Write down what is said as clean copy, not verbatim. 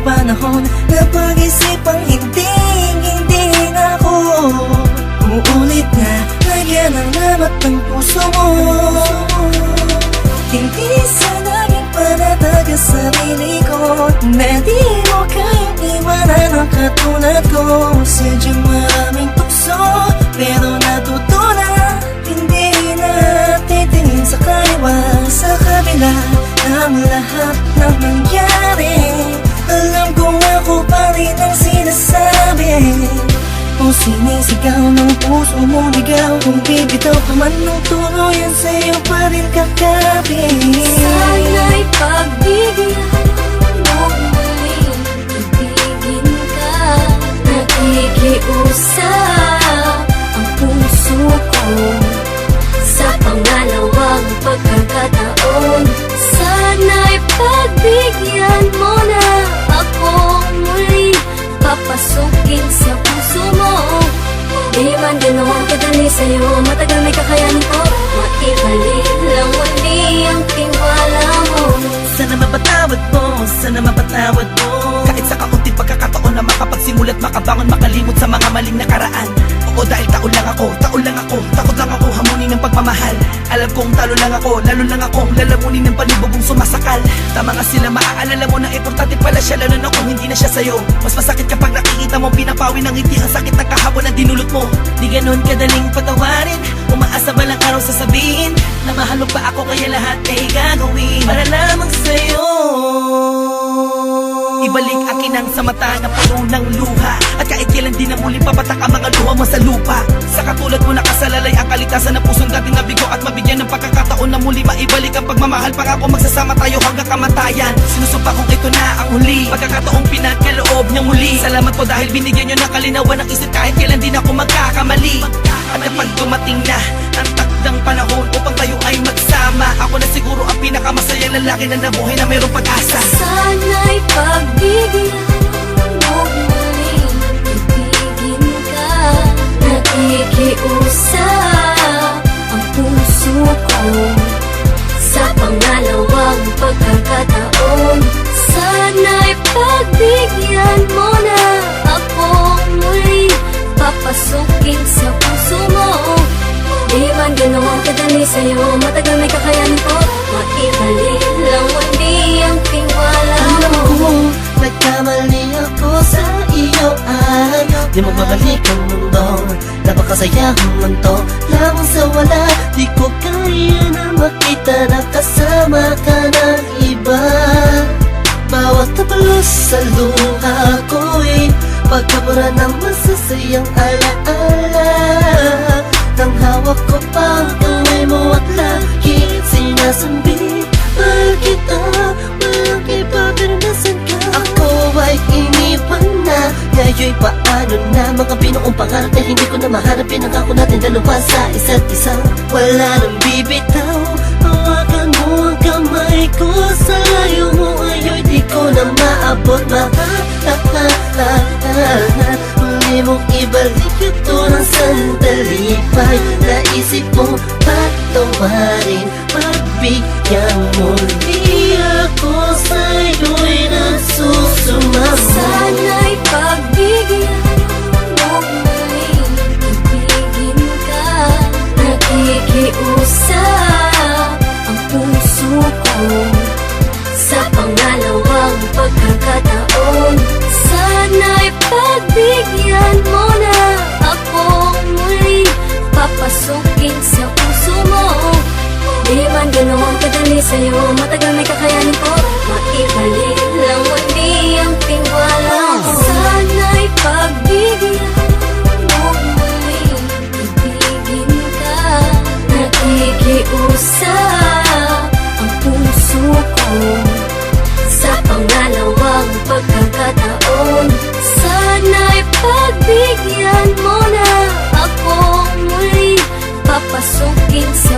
panahon na pag-isipang hindi na ako uulit na lagyan ng lamat ng puso mo. Hindi sa naging panatag ang sarili ko na di mo kayang iwanan ang katulad ko. Sadyang maraming tukso pero natutunan hindi na titingin sa kaliwa. Sa kabila ng lahat ng nangyari, alam kong ako pa rin ang sinasabi. Kung sinisigaw ng puso mo ligaw, kung bibitaw ka man ng tuluyan, sa'yo pa rin kakapit. Sana'y pagbigyan mo muling ibigin ka. Nakikiusap ang puso ko sa pangalawang pagkakataon. Sana'y pagbigyan mo na ako muli, papasukin sa puso mo. Di man ganoon kadali sa'yo, matagal may kakayanin ko. Maibalik lang muli ang tiwala mo. Sana mapatawad mo, sana mapatawad mo. Kahit sa kaunting pagkakataon na makapagsimulat, makabangon, makalimot sa mga maling nakaraan. Oo, dahil taon lang ako, takot lang ako hamunin ng pagmamahal. Alam kong talo lang ako, lalo lang akong lalamunin ng panibugong sumasakal. Tama nga sila, maaalala mo na importante pala siya, lalo na kung hindi na siya sa'yo. Mas masakit kapag nakikita mo pinapawi ng ngiti ang sakit ng kahapon na dinulot mo. Di ganun kadaling patawarin, umaasa balang araw sasabihin na mahal mo pa ako, kaya lahat ay gagawin para lamang sa'yo. Ibalik akin ang sa mata na puno ng luha, at kahit kailan di na muli papatak ang mga luha mo sa lupa. Sa katulad mo nakasalalay ang kalitasan ng pusong dating nabigo, at mabigyan ng pagkakataon na muli maibalik ang pagmamahal. Pangako magsasama tayo hanggang kamatayan. Sinusumpa kong ito na ang huli, pagkakataong pinagkaloob niya muli. Salamat po dahil binigyan niyo ng kalinawan ng isip, kahit kailan di na ako magkakamali. At kapag dumating na ang takdang panahon upang tayo ay magsama, ako na siguro ang pinakamasayang lalaki na nabuhay na mayroong pag-asa. Sana'y pagbigyan mo muling ibigin ka. Nakikiusap ang puso ko sa pangalawang pagkakataon. Sana'y pagbigyan mo na ako muli, papasukin sa puso mo. Di man ganoon kadali sa'yo, matagal may kakayanin ko. Maibalik lang muli ang tiwala mo. Alam ko, nagkamali ako sa iyo ay di mo mabalik ang mundo. Napakasayang mundo lamang sa wala. Di ko kaya na makita na kasama ka ng iba. Bawat tapalos sa luha ko'y pagkabura ng masasayang alaala. Nang hawak ko pang kamay mo at lagi sinasambi, mahal kita, walang iba pero nasan ka? Ako ay iniwan na, ngayon'y paano na? Mga binuong pangarap na hindi ko na maharap, pinangako natin dalawa sa isa't isa. Wala nang bibitaw, hawakan mo ang kamay ko. Sa layo mo ayo'y di ko na maabot. Muli mong ibalik ito ng sandali pa'y naisip mo patawarin, pagbigyan muli ako sa'yo'y nagsusumama. Sana'y pagbigyan mo muling ibigin ka. Nakikiusap ang puso ko sa pangalawang pagkakataon. Sana'y pagbigyan mo na ako muli, papasukin sa puso mo. Di man ganoon kadali sa'yo, matagal may kakayanin ko. Maibalik lang muli ang tiwala mo. Sana'y pagbigyan mo muling ibigin ka. Nakikiusap ang puso ko sa pangalawang pagkakataon. Sana'y pagbigyan mo na ako muli, papasukin sa